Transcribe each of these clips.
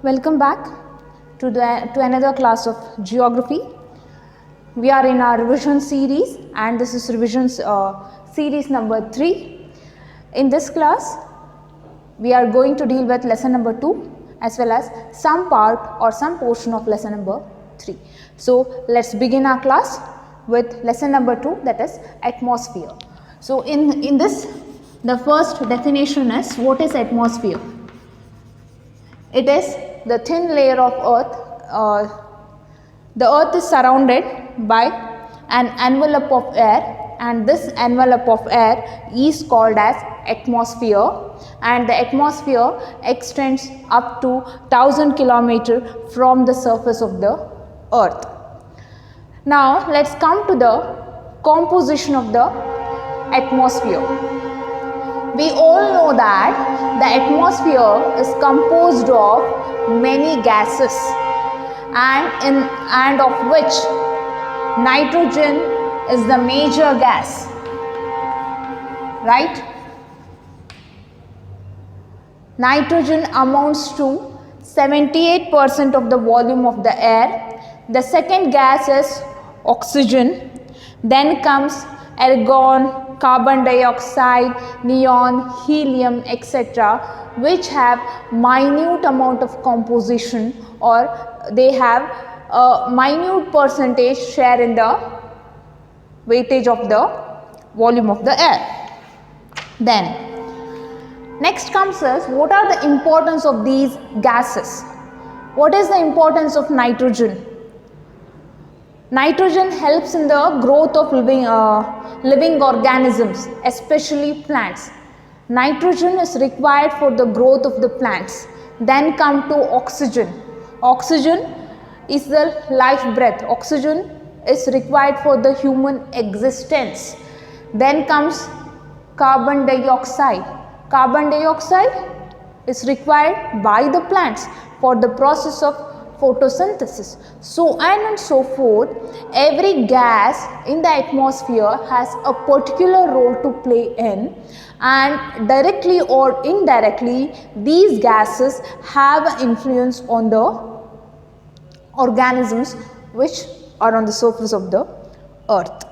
Welcome back to another class of geography. We are in our revision series and this is revision series number 3. In this class, we are going to deal with lesson number 2 as well as some part or some portion of lesson number 3. So, let's begin our class with lesson number 2, that is atmosphere. So, in this, the first definition is, what is atmosphere? It is the thin layer of earth. The earth is surrounded by an envelope of air, and this envelope of air is called as atmosphere, and the atmosphere extends up to 1000 kilometers from the surface of the earth. Now let's come to the composition of the atmosphere. We all know that the atmosphere is composed of many gases and of which nitrogen is the major gas, right? Nitrogen amounts to 78% of the volume of the air. The second gas is oxygen. Then comes argon, carbon dioxide, neon, helium, etc., which have minute amount of composition, or they have a minute percentage share in the weightage of the volume of the air. Then next comes is, what are the importance of these gases? What is the importance of nitrogen? Nitrogen helps in the growth of living organisms, especially plants. Nitrogen is required for the growth of the plants. Then come to oxygen. Oxygen is the life breath. Oxygen is required for the human existence. Then comes carbon dioxide. Carbon dioxide is required by the plants for the process of photosynthesis. So on and so forth. Every gas in the atmosphere has a particular role to play in, and directly or indirectly these gases have an influence on the organisms which are on the surface of the earth.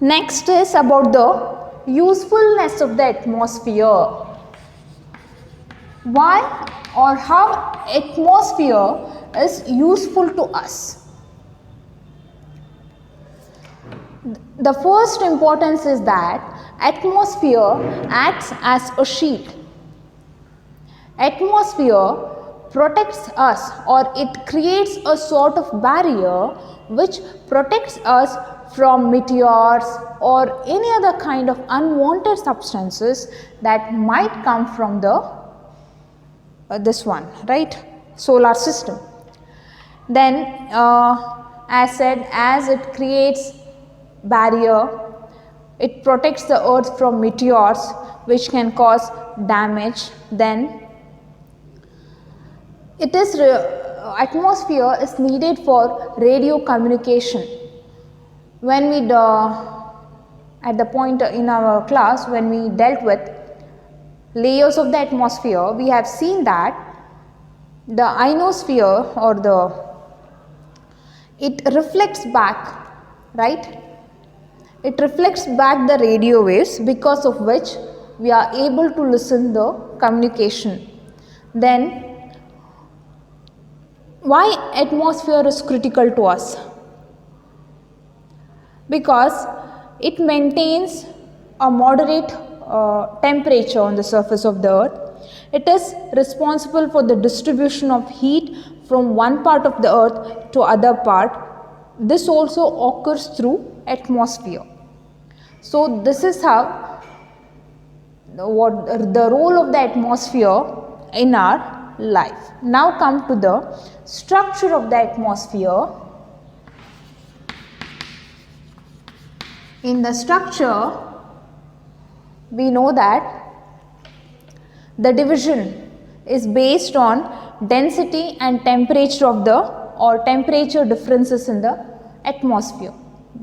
Next is about the usefulness of the atmosphere. Why or how atmosphere is useful to us? The first importance is that atmosphere acts as a shield. Atmosphere protects us, or it creates a sort of barrier which protects us from meteors or any other kind of unwanted substances that might come from the this one, right, solar system. Then as said, as it creates barrier, it protects the earth from meteors which can cause damage. Then it is atmosphere is needed for radio communication. When we at the point in our class when we dealt with layers of the atmosphere, we have seen that the ionosphere or it reflects back, right? It reflects back the radio waves, because of which we are able to listen the communication. Then why atmosphere is critical to us? Because it maintains a moderate temperature on the surface of the earth. It is responsible for the distribution of heat from one part of the earth to other part. This also occurs through atmosphere. So this is how the role of the atmosphere in our life. Now come to the structure of the atmosphere. In the structure, we know that the division is based on density and temperature of the, or temperature differences in the atmosphere.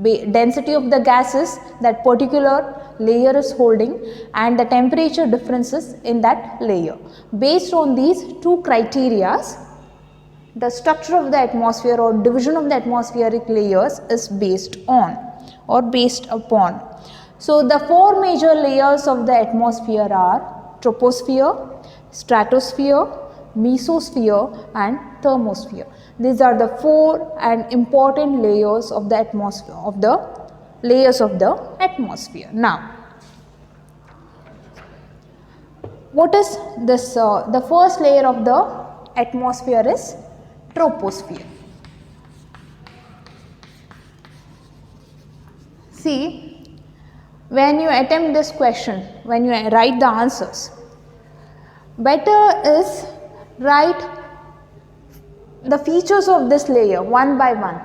Density of the gases that particular layer is holding and the temperature differences in that layer. Based on these two criteria, the structure of the atmosphere or division of the atmospheric layers is based on or based upon. So the four major layers of the atmosphere are troposphere, stratosphere, mesosphere and thermosphere. These are the four and important layers of the atmosphere, of the layers of the atmosphere. Now, what is this? The first layer of the atmosphere is troposphere. See, when you attempt this question, when you write the answers, better is write the features of this layer one by one.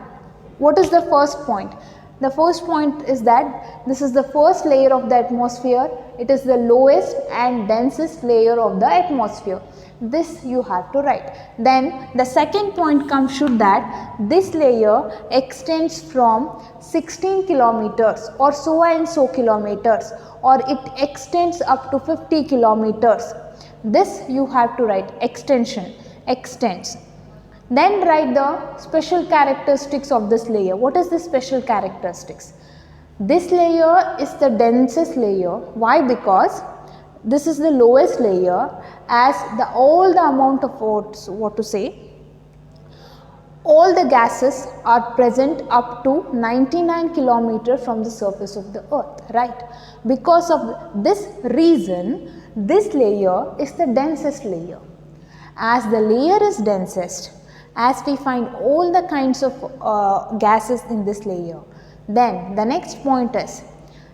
What is the first point? The first point is that this is the first layer of the atmosphere. It is the lowest and densest layer of the atmosphere. This you have to write. Then the second point comes should that this layer extends from 16 kilometers or so and so kilometers, or it extends up to 50 kilometers. This you have to write, extension, extends. Then write the special characteristics of this layer. What is the special characteristics? This layer is the densest layer. Why? Because this is the lowest layer, as all the amount of all the gases are present up to 99 kilometers from the surface of the earth, right? Because of this reason, this layer is the densest layer. As the layer is densest, as we find all the kinds of gases in this layer, then the next point is,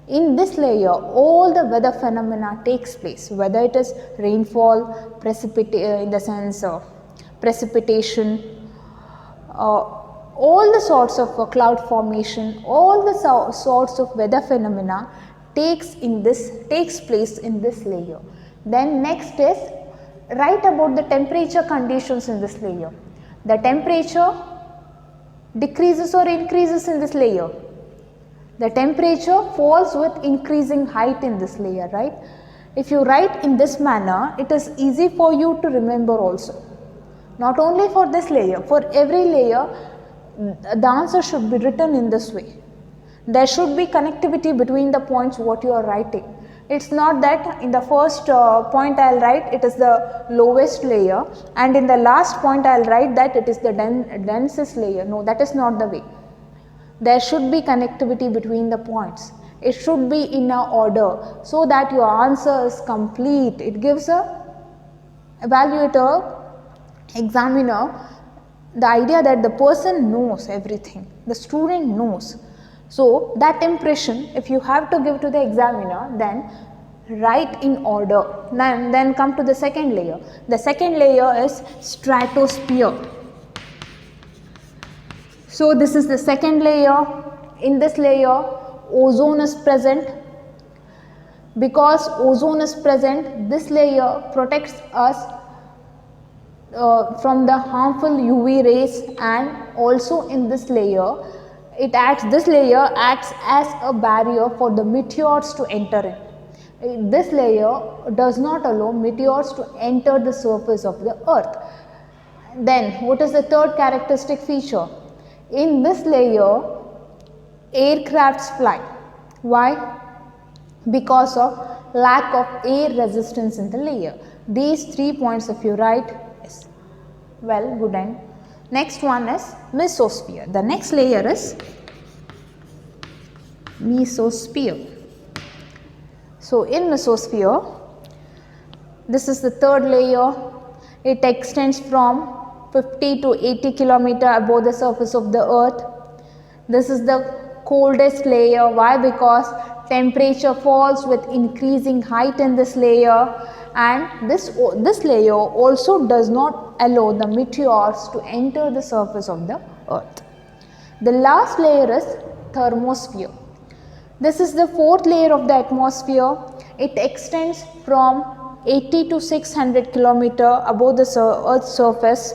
in this layer all the weather phenomena takes place, whether it is rainfall, precipitation, all the sorts of cloud formation, all the sorts of weather phenomena takes place in this layer. Then next is write about the temperature conditions in this layer. The temperature decreases or increases in this layer. The temperature falls with increasing height in this layer, right? If you write in this manner, it is easy for you to remember also. Not only for this layer, for every layer, the answer should be written in this way. There should be connectivity between the points what you are writing. It's not that in the first point I will write it is the lowest layer, and in the last point I will write that it is the densest layer. No, that is not the way. There should be connectivity between the points. It should be in a order so that your answer is complete. It gives a evaluator, examiner, the idea that the person knows everything, the student knows. So that impression if you have to give to the examiner, then write in order. Then come to the second layer. The second layer is stratosphere. So this is the second layer. In this layer ozone is present. Because ozone is present, this layer protects us from the harmful UV rays, and also in this layer this layer acts as a barrier for the meteors to enter in. This layer does not allow meteors to enter the surface of the earth. Then what is the third characteristic feature? In this layer aircrafts fly. Why? Because of lack of air resistance in the layer. These 3 points if you write is well good. And next one is mesosphere. The next layer is mesosphere. So in mesosphere, this is the third layer. It extends from 50 to 80 kilometers above the surface of the earth. This is the coldest layer. Why? Because temperature falls with increasing height in this layer, and this layer also does not allow the meteors to enter the surface of the earth. The last layer is thermosphere. This is the fourth layer of the atmosphere. It extends from 80 to 600 kilometers above the earth's surface.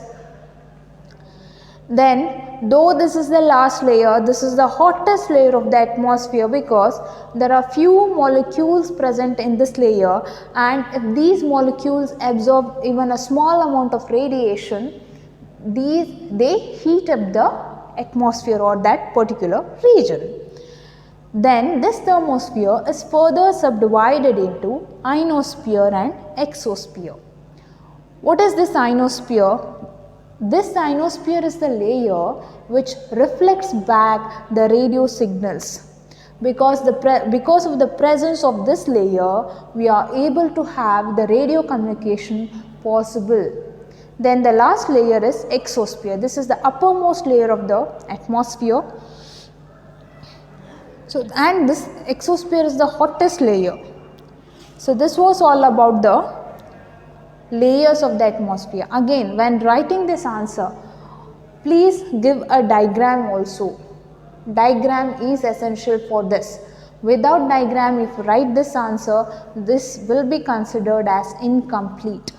Then, though this is the last layer, this is the hottest layer of the atmosphere, because there are few molecules present in this layer, and if these molecules absorb even a small amount of radiation, they heat up the atmosphere or that particular region. Then this thermosphere is further subdivided into ionosphere and exosphere. What is this ionosphere? This ionosphere is the layer which reflects back the radio signals. Because of the presence of this layer, we are able to have the radio communication possible. Then the last layer is exosphere. This is the uppermost layer of the atmosphere. So, and this exosphere is the hottest layer. So, this was all about the layers of the atmosphere. Again, when writing this answer, please give a diagram also. Diagram is essential for this. Without diagram, if you write this answer, this will be considered as incomplete.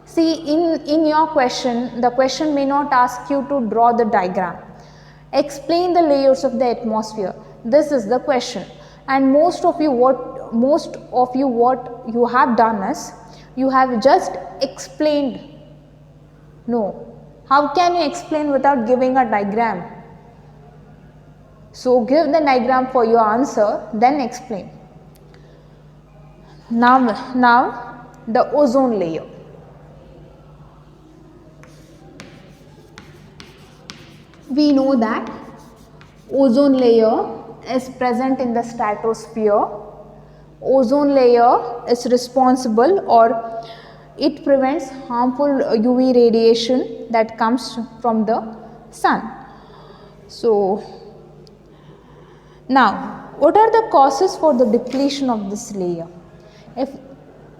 See, in your question, the question may not ask you to draw the diagram. Explain the layers of the atmosphere. This is the question. And most of you what you have done is, you have just explained. No. How can you explain without giving a diagram? So, give the diagram for your answer, then explain. Now the ozone layer. We know that ozone layer is present in the stratosphere. Ozone layer is responsible, or it prevents harmful UV radiation that comes from the sun. So, now what are the causes for the depletion of this layer?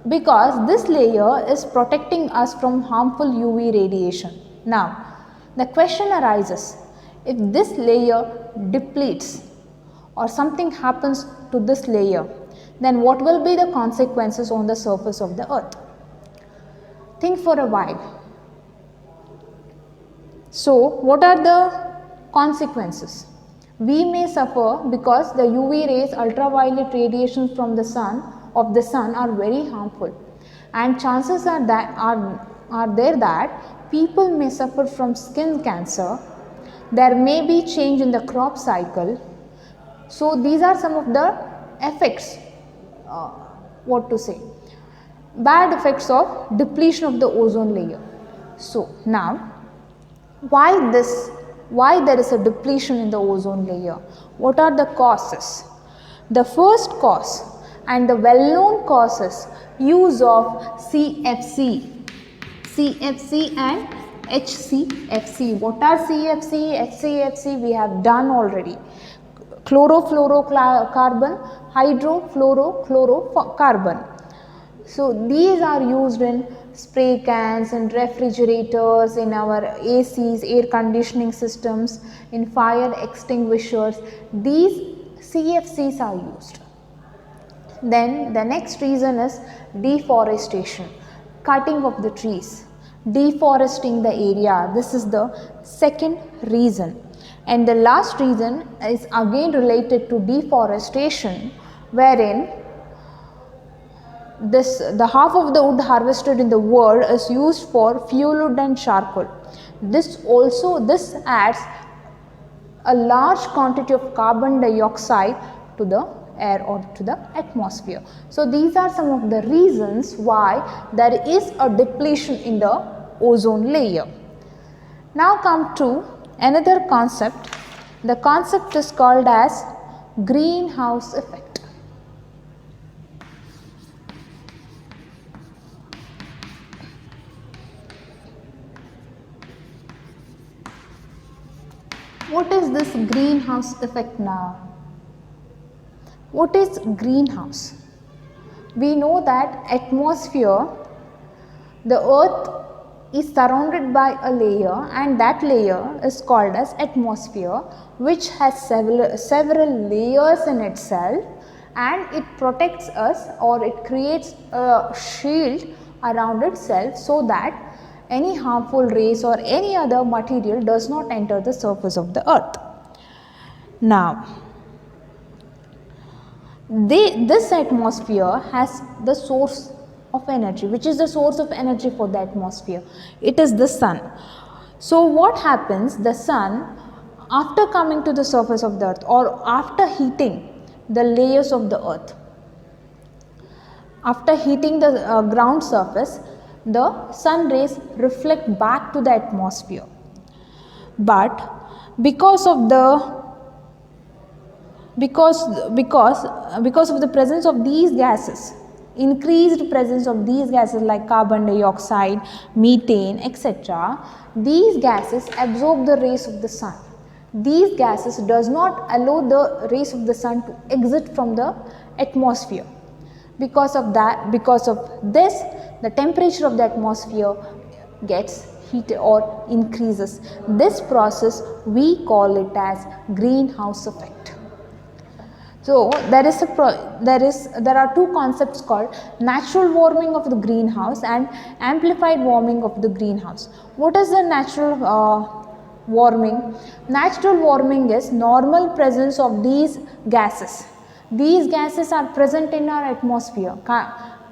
Because this layer is protecting us from harmful UV radiation. Now the question arises, if this layer depletes or something happens to this layer, then what will be the consequences on the surface of the earth? Think for a while. So, what are the consequences? We may suffer because the UV rays, ultraviolet radiations from the sun are very harmful, and chances are there that people may suffer from skin cancer. There may be change in the crop cycle. So, these are some of the effects, bad effects of depletion of the ozone layer. So, now why there is a depletion in the ozone layer? What are the causes? The first cause, and the well known cause, is use of CFC and HCFC. What are CFC, HCFC? We have done already. Chlorofluorocarbon, hydrofluorocarbon. So, these are used in spray cans, in refrigerators, in our ACs, air conditioning systems, in fire extinguishers. These CFCs are used. Then the next reason is deforestation, cutting of the trees, deforesting the area. This is the second reason. And the last reason is again related to deforestation, wherein the half of the wood harvested in the world is used for fuel wood and charcoal. This adds a large quantity of carbon dioxide to the air or to the atmosphere. So, these are some of the reasons why there is a depletion in the ozone layer. Now come to another concept. The concept is called as greenhouse effect. What is this greenhouse effect now? What is greenhouse? We know that atmosphere, the earth is surrounded by a layer, and that layer is called as atmosphere, which has several layers in itself, and it protects us, or it creates a shield around itself so that any harmful rays or any other material does not enter the surface of the earth. Now, this atmosphere has the source of energy. Which is the source of energy for the atmosphere? It is the sun. So what happens, the sun, after coming to the surface of the earth or after heating the layers of the earth, after heating the ground surface, the sun rays reflect back to the atmosphere. But because of the because of the presence of these gases, increased presence of these gases like carbon dioxide, methane, etc., these gases absorb the rays of the sun. These gases does not allow the rays of the sun to exit from the atmosphere. Because of this, the temperature of the atmosphere gets heated or increases. This process we call it as greenhouse effect. So there are two concepts called natural warming of the greenhouse and amplified warming of the greenhouse. What is the natural warming? Natural warming is normal presence of these gases. These gases are present in our atmosphere.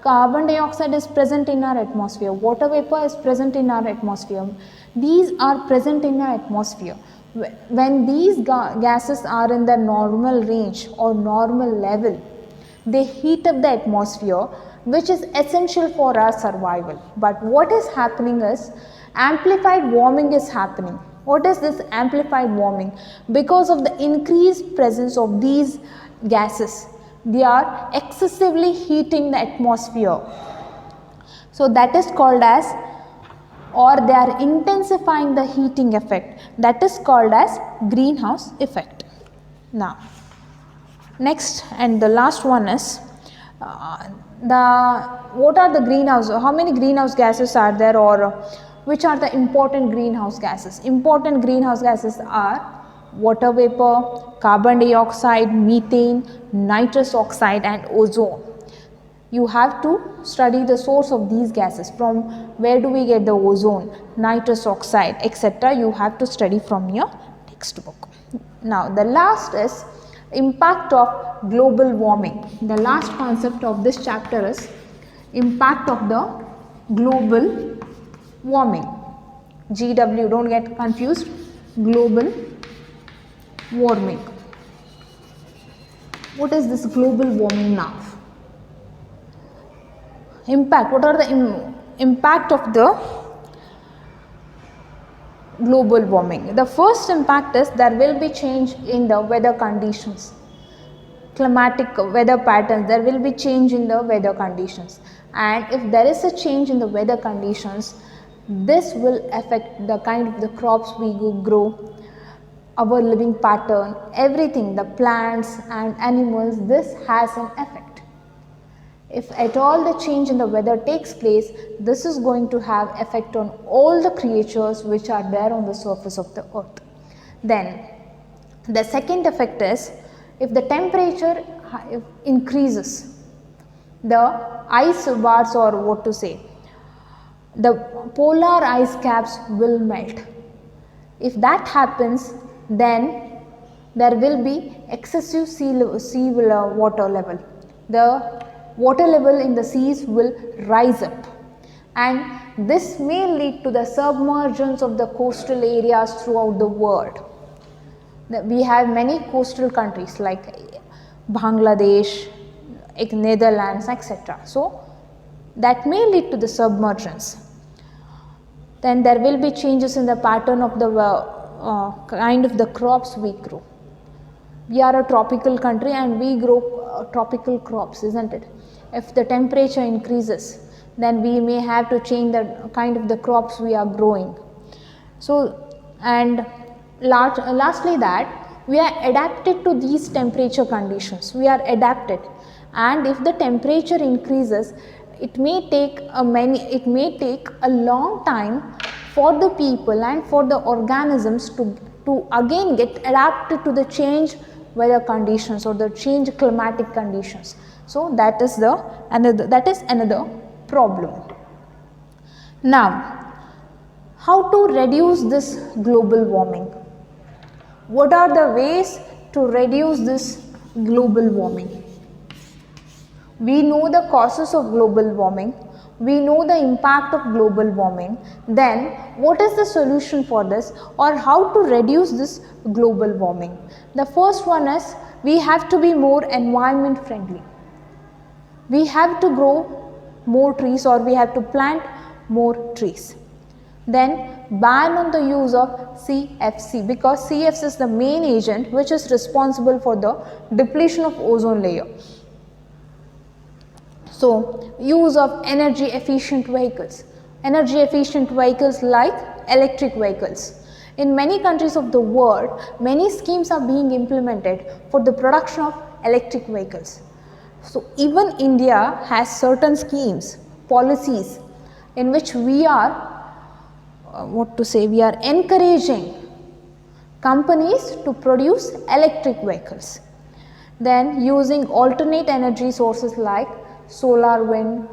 Carbon dioxide is present in our atmosphere. Water vapor is present in our atmosphere. These are present in our atmosphere. When these gases are in the normal range or normal level, they heat up the atmosphere, which is essential for our survival. But what is happening is amplified warming is happening. What is this amplified warming? Because of the increased presence of these gases, they are excessively heating the atmosphere. So that is called as, or they are intensifying the heating effect. That is called as greenhouse effect. Now, next and the last one is what are the greenhouse? How many greenhouse gases are there, or which are the important greenhouse gases? Important greenhouse gases are water vapor, carbon dioxide, methane, nitrous oxide and ozone. You have to study the source of these gases. From where do we get the ozone, nitrous oxide, etc. You have to study from your textbook. Now the last is impact of global warming. The last concept of this chapter is impact of the global warming. GW, don't get confused. Global warming. What is this global warming now? Impact. What are the impact of the global warming? The first impact is there will be change in the weather conditions. Climatic weather patterns, there will be change in the weather conditions, and if there is a change in the weather conditions, this will affect the kind of the crops we grow, our living pattern, everything, the plants and animals. This has an effect. If at all the change in the weather takes place, this is going to have effect on all the creatures which are there on the surface of the earth. Then the second effect is, if the temperature increases, the ice bars, or what to say, the polar ice caps will melt. If that happens, then there will be excessive sea water level. The water level in the seas will rise up, and this may lead to the submergence of the coastal areas throughout the world. We have many coastal countries like Bangladesh, Netherlands, etc. So that may lead to the submergence. Then there will be changes in the pattern of the kind of the crops we grow. We are a tropical country and we grow tropical crops, isn't it? If the temperature increases, then we may have to change the kind of the crops we are growing. So, and lastly, that we are adapted to these temperature conditions. We are adapted, and if the temperature increases, it may take a long time for the people and for the organisms to again get adapted to the change weather conditions or the change climatic conditions. So that is another problem. Now, how to reduce this global warming? What are the ways to reduce this global warming? We know the causes of global warming. we know the impact of global warming, then what is the solution for this, or how to reduce this global warming? The first one is we have to be more environment friendly. We have to grow more trees, or we have to plant more trees. Then ban on the use of CFC, because CFC is the main agent which is responsible for the depletion of ozone layer. So use of energy efficient vehicles like electric vehicles. In many countries of the world, many schemes are being implemented for the production of electric vehicles. So even India has certain schemes, policies in which we are we are encouraging companies to produce electric vehicles. Then using alternate energy sources like solar, wind,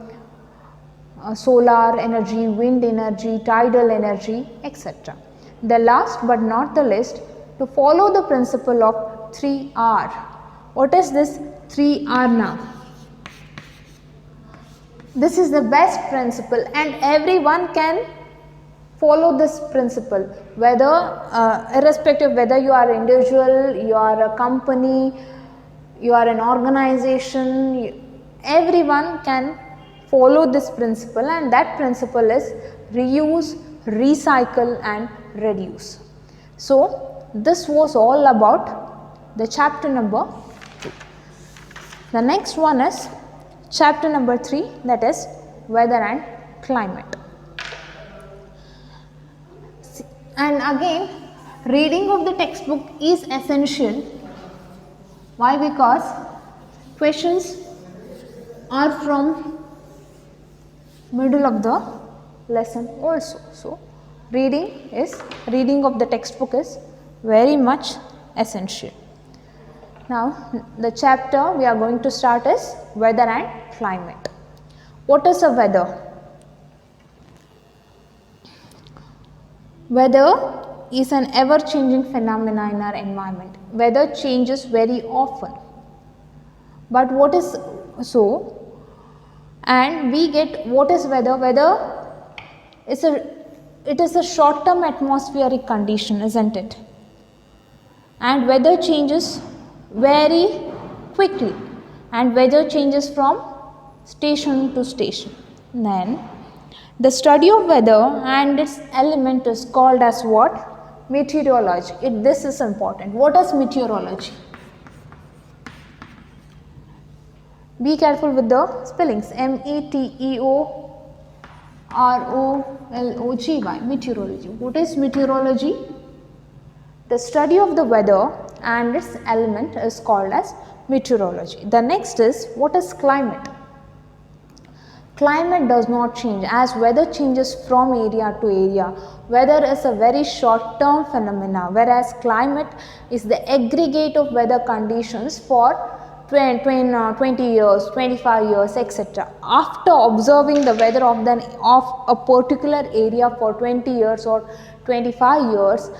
solar energy, wind energy, tidal energy, etc. The last but not the least, to follow the principle of 3R. What is this 3R now? This is the best principle and everyone can follow this principle, whether irrespective whether you are individual, you are a company, you are an organization, everyone can follow this principle, and that principle is reuse, recycle and reduce. So this was all about the chapter number 2. The next one is chapter number 3, that is weather and climate. And again, reading of the textbook is essential. Why? Because questions are from middle of the lesson also. So reading of the textbook is very much essential. Now the chapter we are going to start is weather and climate. What is a weather? Weather is an ever changing phenomena in our environment. Weather changes very often. But what is so? And we get what is weather? Weather is a short term atmospheric condition, isn't it? And weather changes very quickly, and weather changes from station to station. Then the study of weather and its element is called as what? Meteorology. This is important. What is meteorology? Be careful with the spellings. meteorology. Meteorology. What is meteorology? The study of the weather and its element is called as meteorology. The next is what is climate? Climate does not change as weather changes from area to area. Weather is a very short term phenomena, whereas climate is the aggregate of weather conditions for 20 years, 25 years, etc. After observing the weather of a particular area for 20 years or 25 years,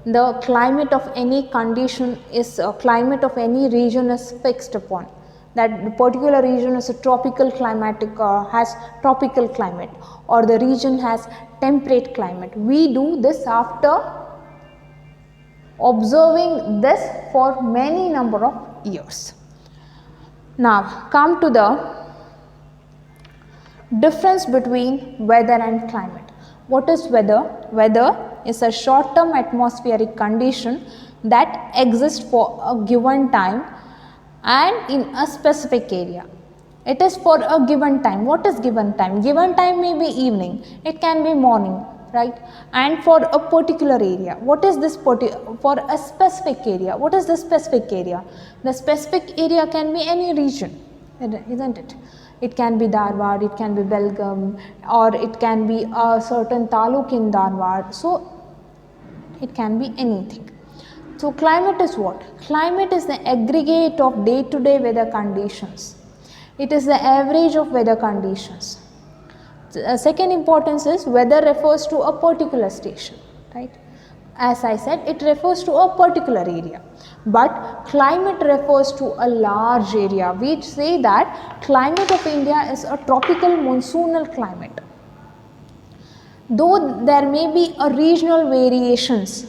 the climate of any condition is climate of any region is fixed upon. That particular region is a tropical has tropical climate, or the region has temperate climate. We do this after observing this for many number of years. Now come to the difference between weather and climate. What is weather? Weather is a short term atmospheric condition that exists for a given time and in a specific area. It is for a given time. What is given time? Given time may be evening, it can be morning, right? And for a particular area. What is this for a specific area? What is the specific area? The specific area can be any region, isn't it? It can be Dharwad, it can be Belgaum, or it can be a certain taluk in Dharwad. So it can be anything. So climate is what? Climate is the aggregate of day-to-day weather conditions. It is the average of weather conditions. Second importance is weather refers to a particular station, right? as I said, it refers to a particular area, but climate refers to a large area. We say that climate of India is a tropical monsoonal climate. Though there may be a regional variations,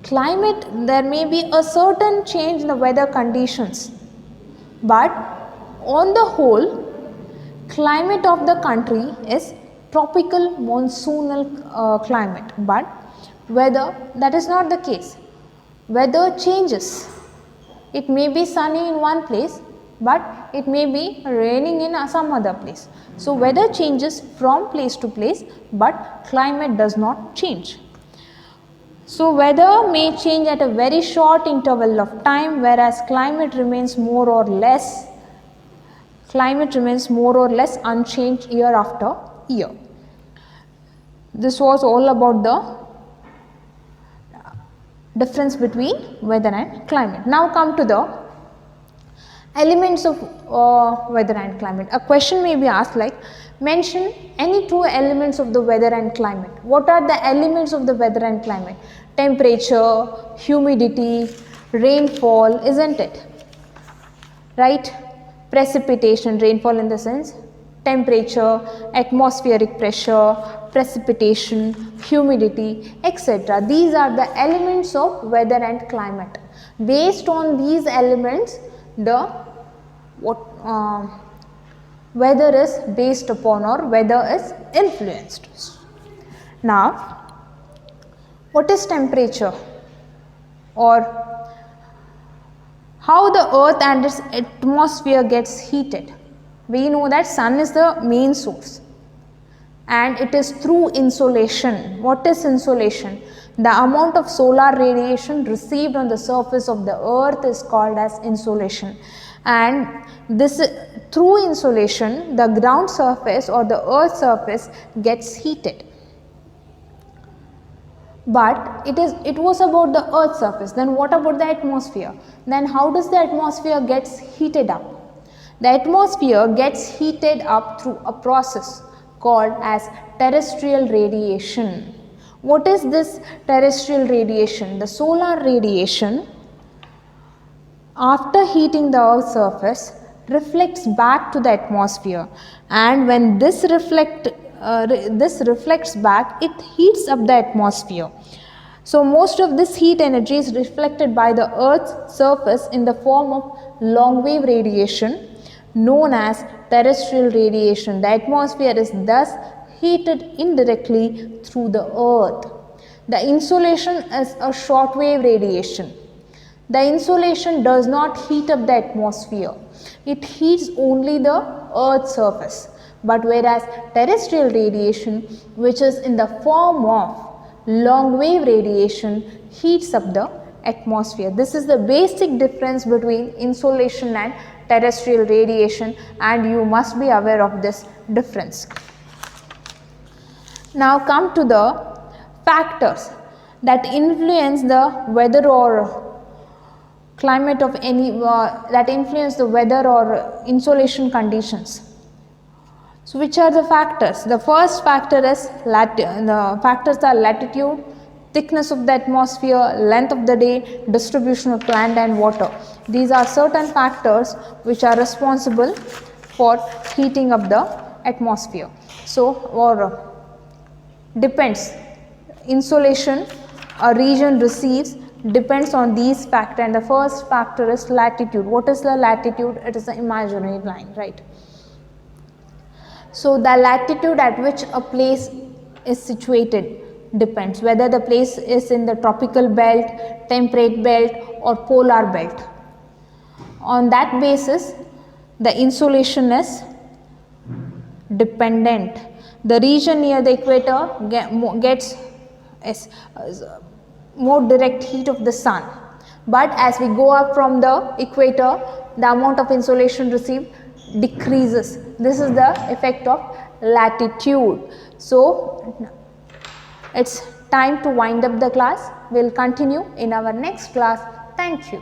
climate, there may be a certain change in the weather conditions, but on the whole, climate of the country is tropical monsoonal climate. But weather, that is not the case. Weather changes. It may be sunny in one place, but it may be raining in some other place. So weather changes from place to place, but climate does not change. So weather may change at a very short interval of time, whereas climate remains more or less unchanged year after year. This was all about the difference between weather and climate. Now come to the elements of weather and climate. A question may be asked like, mention any two elements of the weather and climate. What are the elements of the weather and climate? Temperature, humidity, rainfall, isn't it? Right? Precipitation, rainfall in the sense, temperature, atmospheric pressure, precipitation, humidity, etc. These are the elements of weather and climate. Based on these elements, the weather is based upon or weather is influenced. Now, what is temperature, or how the earth and its atmosphere gets heated? We know that sun is the main source and it is through insolation. What is insolation? The amount of solar radiation received on the surface of the earth is called as insolation, and this through insolation the ground surface or the earth surface gets heated. But it was about the earth surface. Then what about the atmosphere? Then how does the atmosphere gets heated up? The atmosphere gets heated up through a process called as terrestrial radiation. What is this terrestrial radiation? The solar radiation, after heating the earth's surface, reflects back to the atmosphere, and when this reflects back, it heats up the atmosphere. So most of this heat energy is reflected by the earth's surface in the form of long wave radiation known as terrestrial radiation. The atmosphere is thus heated indirectly through the earth. The insolation is a short wave radiation. The insolation does not heat up the atmosphere. It heats only the earth's surface. But whereas terrestrial radiation, which is in the form of long wave radiation, heats up the atmosphere. This is the basic difference between insolation and terrestrial radiation, and you must be aware of this difference. Now come to the factors that influence the weather or climate of any that influence the weather or insolation conditions. So which are the factors? The first factor is the factors are latitude, thickness of the atmosphere, length of the day, distribution of land and water. These are certain factors which are responsible for heating up the atmosphere. So or depends, insolation a region receives depends on these factors, and the first factor is latitude. What is the latitude? It is the imaginary line, right? So the latitude at which a place is situated depends whether the place is in the tropical belt, temperate belt or polar belt. On that basis, the insolation is dependent. The region near the equator gets more direct heat of the sun, but as we go up from the equator, the amount of insolation received decreases. This is the effect of latitude. So it's time to wind up the class. We'll continue in our next class. Thank you.